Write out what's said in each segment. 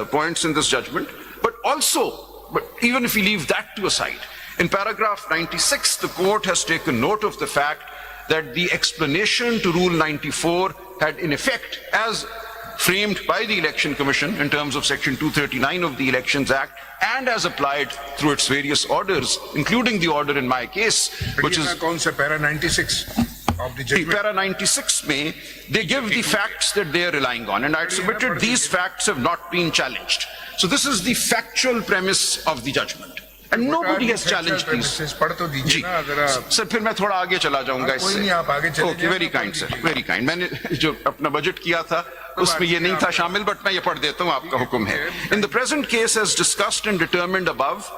points in this judgment, but even if we leave that to aside, in paragraph 96, the court has taken note of the fact that the explanation to Rule 94 had in effect, as framed by the Election Commission in terms of Section 239 of the Elections Act, and as applied through its various orders, including the order in my case, which is para 96 of the judgment. Para 96 may, they give the facts that they are relying on, and I submitted these facts have not been challenged. So this is the factual premise of the judgment. And nobody has challenged these. जी, sir फिर मैं थोड़ा आगे चला जाऊंगा इससे. Okay, very kind sir, very kind. मैंने जो अपना बजट किया था उसमें ये नहीं था शामिल, बट मैं ये पढ़ देता हूँ, आपका हुक्म है. In the present case as discussed and determined above,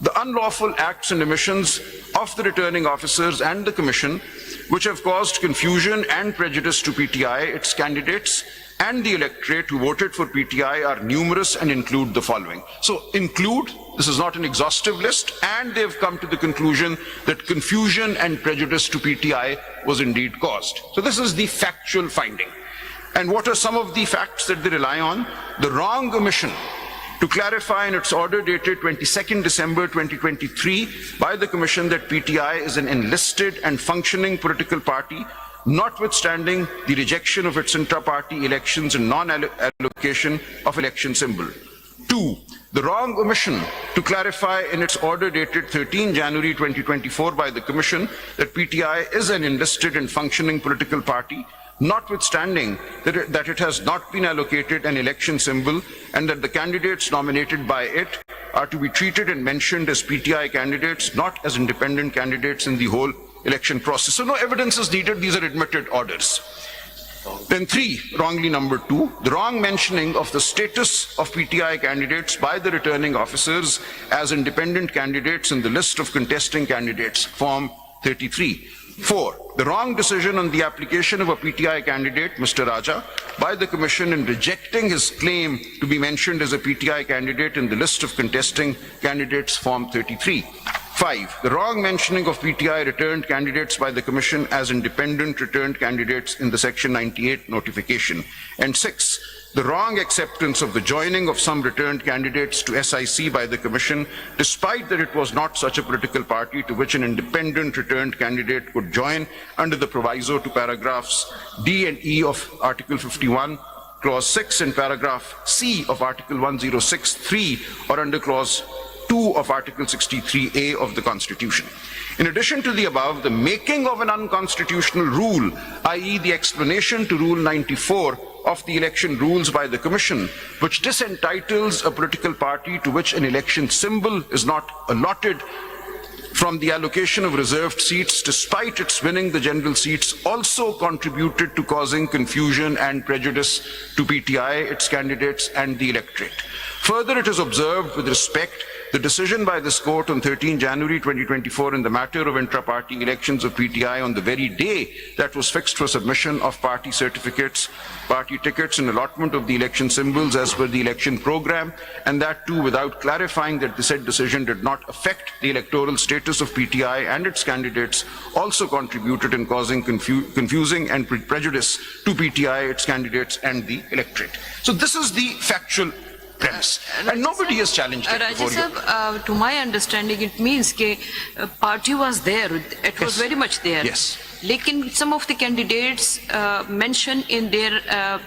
the unlawful acts and omissions of the returning officers and the Commission, which have caused confusion and prejudice to PTI, its candidates, and the electorate who voted for PTI are numerous and include the following. So include, this is not an exhaustive list, and they've come to the conclusion that confusion and prejudice to PTI was indeed caused. So this is the factual finding. And what are some of the facts that they rely on? The wrong omission to clarify in its order dated 22nd December 2023 by the Commission that PTI is an enlisted and functioning political party, notwithstanding the rejection of its intra-party elections and non-allocation of election symbol. 2. The wrong omission to clarify in its order dated 13 January 2024 by the Commission that PTI is an enlisted and functioning political party, notwithstanding that it has not been allocated an election symbol and that the candidates nominated by it are to be treated and mentioned as PTI candidates, not as independent candidates in the whole election process. So no evidence is needed, these are admitted orders. Then 3, wrongly number 2, the wrong mentioning of the status of PTI candidates by the returning officers as independent candidates in the list of contesting candidates, Form 33. 4, the wrong decision on the application of a PTI candidate, Mr. Raja, by the Commission in rejecting his claim to be mentioned as a PTI candidate in the list of contesting candidates, Form 33. 5, the wrong mentioning of PTI returned candidates by the Commission as independent returned candidates in the Section 98 notification. And 6, the wrong acceptance of the joining of some returned candidates to SIC by the Commission, despite that it was not such a political party to which an independent returned candidate could join under the proviso to paragraphs D and E of Article 51, Clause 6 and paragraph C of Article 106(3) or under Clause 2 of Article 63A of the Constitution. In addition to the above, the making of an unconstitutional rule, i.e. the explanation to Rule 94 of the election rules by the Commission, which disentitles a political party to which an election symbol is not allotted from the allocation of reserved seats despite its winning the general seats, also contributed to causing confusion and prejudice to PTI, its candidates and the electorate. Further, it is observed with respect the decision by this court on 13 January 2024 in the matter of intra-party elections of PTI on the very day that was fixed for submission of party certificates, party tickets and allotment of the election symbols as per the election program, and that too without clarifying that the said decision did not affect the electoral status of PTI and its candidates, also contributed in causing confusing and prejudice to PTI, its candidates and the electorate. So this is the factual premise, and nobody has challenged it before you. To my understanding, it means that party was there, it was very much there. Yes. Lekin some of the candidates mentioned in their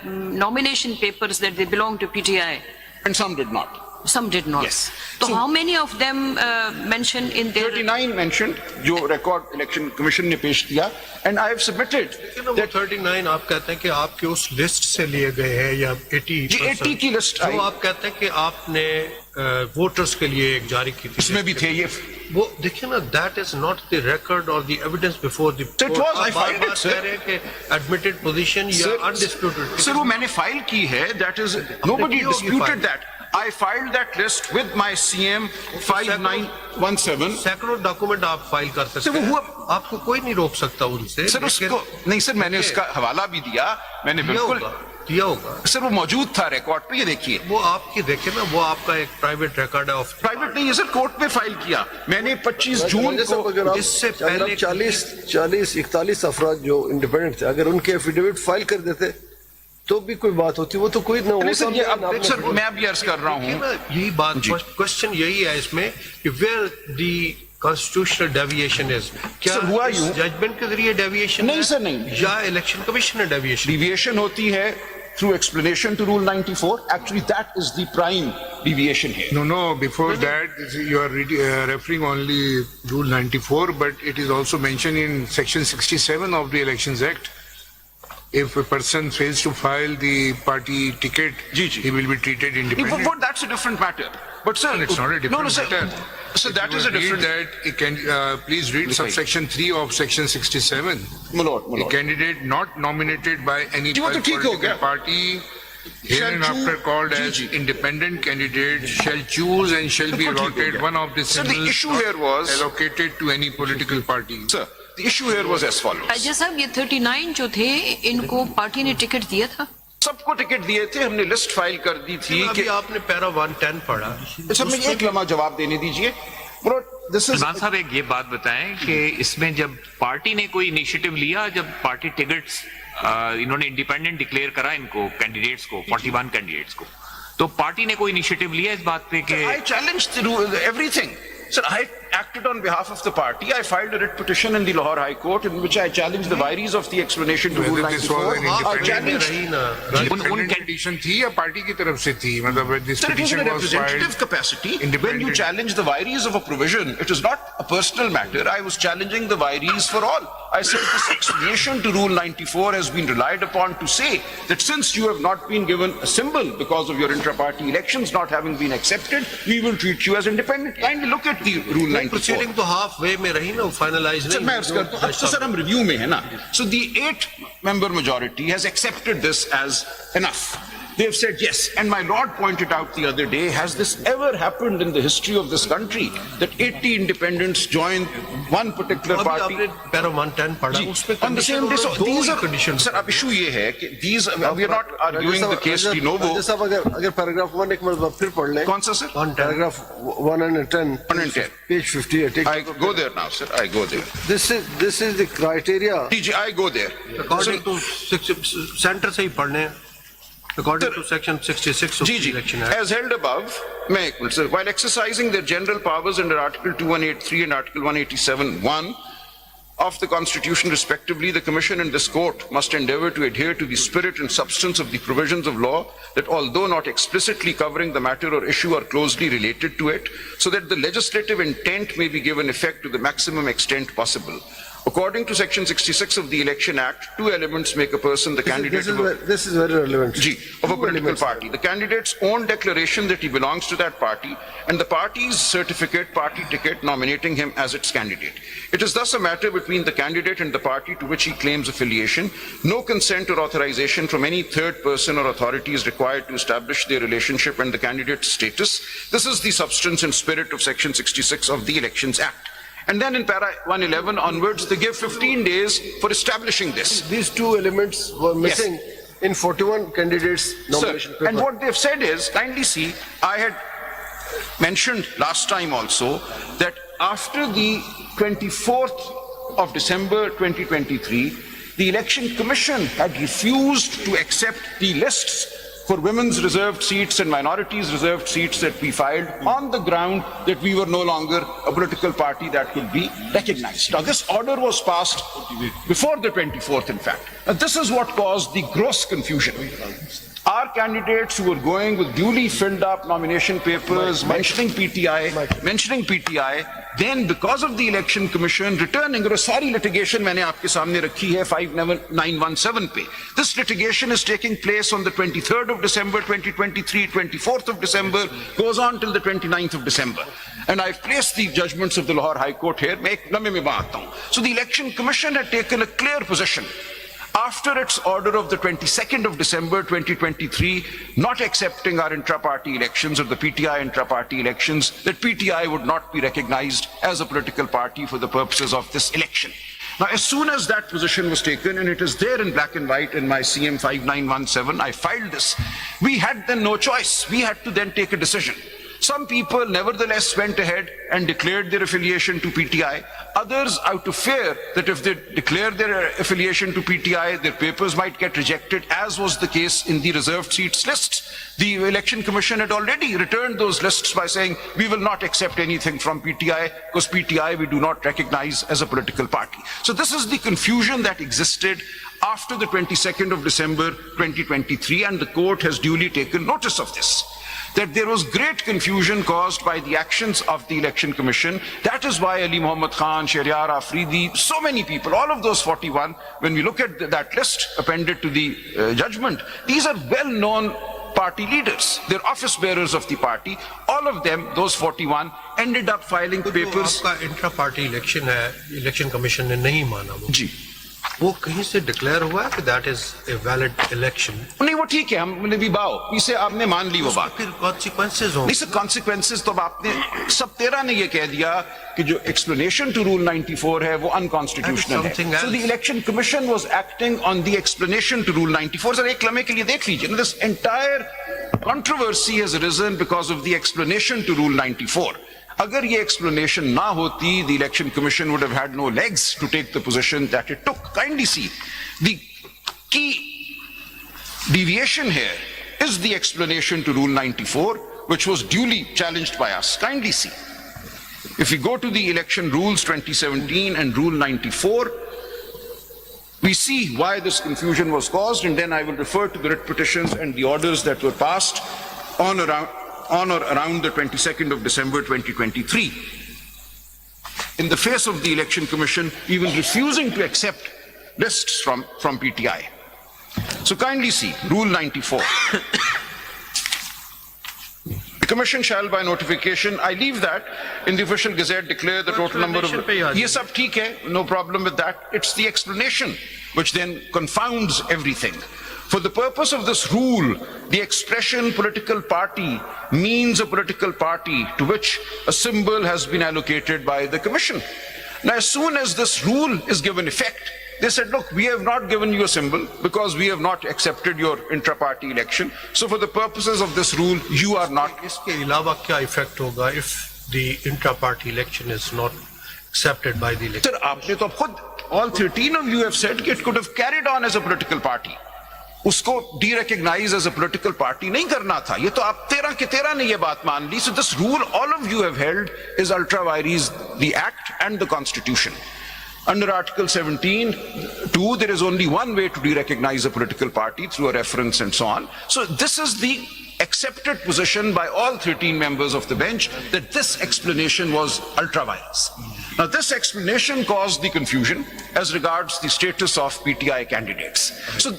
nomination papers that they belong to PTI. And some did not. Some did not. Yes. So how many of them mentioned in their... 39 mentioned, जो record election commission ने पेश किया, and I have submitted that 39 आप कहते हैं कि आपके उस लिस्ट से लिए गए हैं या 80 की लिस्ट आई, जो आप कहते हैं कि आपने वोटर्स के लिए एक जारी की थी, इसमें भी थे ये, वो देखिए ना, that is not the record or the evidence before the court. It was, I filed it, sir. कह रहे हैं कि admitted position या undisputed. Sir, वो मैंने फाइल की है, that is, nobody disputed that. I filed that list with my CM 5917. सैकड़ों डॉक्यूमेंट आप फाइल कर सकते हैं, आपको कोई नहीं रोक सकता उनसे. सर उसको नहीं सर, मैंने उसका हवाला भी दिया, मैंने बिल्कुल दिया होगा सर, वो मौजूद था रिकॉर्ड पे, ये देखिए वो आपकी, देखिए ना, वो आपका एक प्राइवेट रिकॉर्ड है. प्राइवेट नहीं है सर, कोर्ट में फाइल किया मैंने 25 जून को. इससे पहले 40-41 अफराद जो इंडिपेंडेंट थे, अगर उनके एफिडेविट फाइल कर देते तो भी कोई बात होती, वो तो कोई ना नहीं होता सर, ये भी, अब ना सर मैं अब ये अर्ज कर रहा देखिए हूँ ना, यही बात, क्वेश्चन यही है इसमें कि where the constitutional deviation is, क्या सर, हुआ यूं- जजमेंट के जरिए डेविएशन नहीं सर, नहीं। या इलेक्शन कमीशन ने डेविएशन? deviation होती है through explanation to Rule 94. Actually, that is the prime deviation here. No, before that, you are referring only Rule 94, but it is also mentioned in Section 67 of the Elections Act. If a person fails to file the party ticket, Ji, ji. he will be treated independent. But that's a different matter. But sir, It's not a different no, sir. matter. So that If is you a different. read that, it can, please read Please, subsection 3 of Section 67. My lord, my A lord. candidate not nominated by any जी, वो तो ठीक हो political गया। party Shall hereinafter choose- called ji, as ji. independent candidate shall choose and shall be बिल्कुल ठीक हो allotted गया। one of the Sir, the symbols issue not here was- allocated to any political party. Sir, the issue here was as follows. Ajay साहब, ये 39 जो थे, इनको party ने टिकट दिया था? सबको टिकट दिए थे, हमने लिस्ट फाइल कर दी थी अभी कि आपने पैरा 110 पढ़ा, सर मैं एक लम्हा जवाब देने दीजिए। दिस इज सलमान साहब एक ये बात बताएं कि इसमें जब पार्टी ने कोई इनिशिएटिव लिया, जब पार्टी टिकट्स इन्होंने इंडिपेंडेंट डिक्लेयर करा इनको कैंडिडेट्स को, 41 कैंडिडेट्स को, तो पार्टी ने कोई इनिशिएटिव लिया इस बात पे कि I challenged everything. Sir, I acted on behalf of the party. I filed a writ petition in the Lahore High Court in which I challenged the vires of the explanation to Rule Whether this was 94. an I independent challenged. रही ना, Independent petition थी या party की तरफ से थी? मतलब this Sir, it was in a petition was representative filed. capacity. When you Independent. challenge the vires of a provision, it is not a personal matter. I was challenging the vires for all. I said this explanation to Rule 94 has been relied upon to say that since you have not been given a symbol because of your intra-party elections not having been accepted, we will treat you as independent. Kindly look at the Rule 94. Proceeding तो half way में रही ना, finalise sir नहीं। मैं अर्ज करता हूं, अब तो सर हम रिव्यू में है ना। So the 8-member majority has accepted this as enough. They have said yes, and my lord pointed out the other day, has this ever happened in the history of this country that 80 independents join one particular अभी party? आपने para 110 पढ़ा, जी, उसमें on the same day, so these are, condition. sir, अब issue ये है कि these, we are not arguing the case de novo. Ajay साहब, अगर पैराग्राफ 1 एक बार फिर पढ़ लें, कौन सा sir? Paragraph 110, 110. Page 58, I go there now, sir, I go there. this is the criteria. TG, I go there. According to centre से ही पढ़ने, according to section 66 of G G, election act. as held above, मैं एक minute sir, while exercising their general powers under Article 2183 and Article 187(1) of the Constitution respectively, the Commission and this Court must endeavour to adhere to the spirit and substance of the provisions of law that, although not explicitly covering the matter or issue, are closely related to it, so that the legislative intent may be given effect to the maximum extent possible. According to Section 66 of the Election Act, two elements make a person the candidate of a This is very relevant. G, of a political party. The candidate's own declaration that he belongs to that party and the party's certificate, party ticket nominating him as its candidate. It is thus a matter between the candidate and the party to which he claims affiliation. No consent or authorization from any third person or authority is required to establish their relationship and the candidate's status. This is the substance and spirit of Section 66 of the Elections Act. And then in para 111 onwards, they give 15 days for establishing this. These two elements were missing in 41 candidates' nomination Sir, paper. and what they've said is, kindly see, I had mentioned last time also that after the 24th of December 2023, the Election Commission had refused to accept the lists for women's reserved seats and minorities reserved seats that we filed on the ground that we were no longer a political party that could be recognized. Now this order was passed before the 24th, in fact. Now this is what caused the gross confusion. Our candidates who were going with duly filled up nomination papers mentioning PTI, then because of the Election Commission returning, और सारी litigation मैंने आपके सामने रखी है 5917 पे. This litigation is taking place on the 23rd of December 2023, 24th of December, goes on till the 29th of December. And I've placed the judgments of the Lahore High Court here. मैं एक लम्हे में बात हूँ. So the Election Commission had taken a clear position after its order of the 22nd of December 2023, not accepting our intra-party elections or the PTI intra-party elections, that PTI would not be recognized as a political party for the purposes of this election. Now, as soon as that position was taken, and it is there in black and white in my CM 5917, I filed this, we had then no choice. We had to then take a decision. Some people nevertheless went ahead and declared their affiliation to PTI. Others, out of fear that if they declare their affiliation to PTI, their papers might get rejected, as was the case in the reserved seats lists. The Election Commission had already returned those lists by saying, we will not accept anything from PTI, because PTI we do not recognize as a political party. So this is the confusion that existed after the 22nd of December 2023, and the court has duly taken notice of this. That there was great confusion caused by the actions of the Election Commission. That is why Ali Muhammad Khan, Shahryar Afridi, so many people, all of those 41, when we look at that list appended to the judgment, these are well-known party leaders. They're office bearers of the party. All of them, those 41, ended up filing papers. आपका intra party election है, election commission ने नहीं माना वो। जी। वो कहीं से declare हुआ है कि that is a valid election. नहीं, वो ठीक है, हमने भी बाओ इसे आपने मान ली वो बात। फिर कॉन्सिक्वेंसेज होंगे। नहीं सर, कॉन्सिक्वेंसेज तो अब आपने सब 13 ने ये कह दिया कि जो एक्सप्लेनेशन टू रूल 94 है वो अनकॉन्स्टिट्यूशनल है। So the election commission was acting on the explanation to rule 94। Sir एक लम्हे के लिए देख लीजिए, this entire controversy has arisen because of the explanation to Rule 94. अगर ये explanation ना होती, the Election Commission would have had no legs to take the position that it took. Kindly see, the key deviation here is the explanation to Rule 94, which was duly challenged by us. Kindly see. If we go to the Election Rules 2017 and Rule 94, we see why this confusion was caused, and then I will refer to the writ petitions and the orders that were passed on or around the 22nd of December 2023. In the face of the Election Commission even refusing to accept lists from PTI. So kindly see, Rule 94. The Commission shall by notification, I leave that in the official gazette, declare the total number of... Yes, sab theek hai, no problem with that. It's the explanation which then confounds everything. For the purpose of this rule, the expression political party means a political party to which a symbol has been allocated by the Commission. Now, as soon as this rule is given effect, they said, look, we have not given you a symbol because we have not accepted your intra-party election. So for the purposes of this rule, you are not. इसके अलावा क्या effect होगा if the intra-party election is not accepted by the election? Sir, आपने तो खुद, all 13 of you have said that it could have carried on as a political party. उसको de-recognize as a political party नहीं करना था. ये तो आप 13 के 13 ने ये बात मान ली. So this rule all of you have held is ultra vires the Act and the Constitution. Under Article 17(2), there is only one way to de-recognize a political party, through a reference and so on. So this is the accepted position by all 13 members of the bench, that this explanation was ultra vires. Now this explanation caused the confusion as regards the status of PTI candidates. So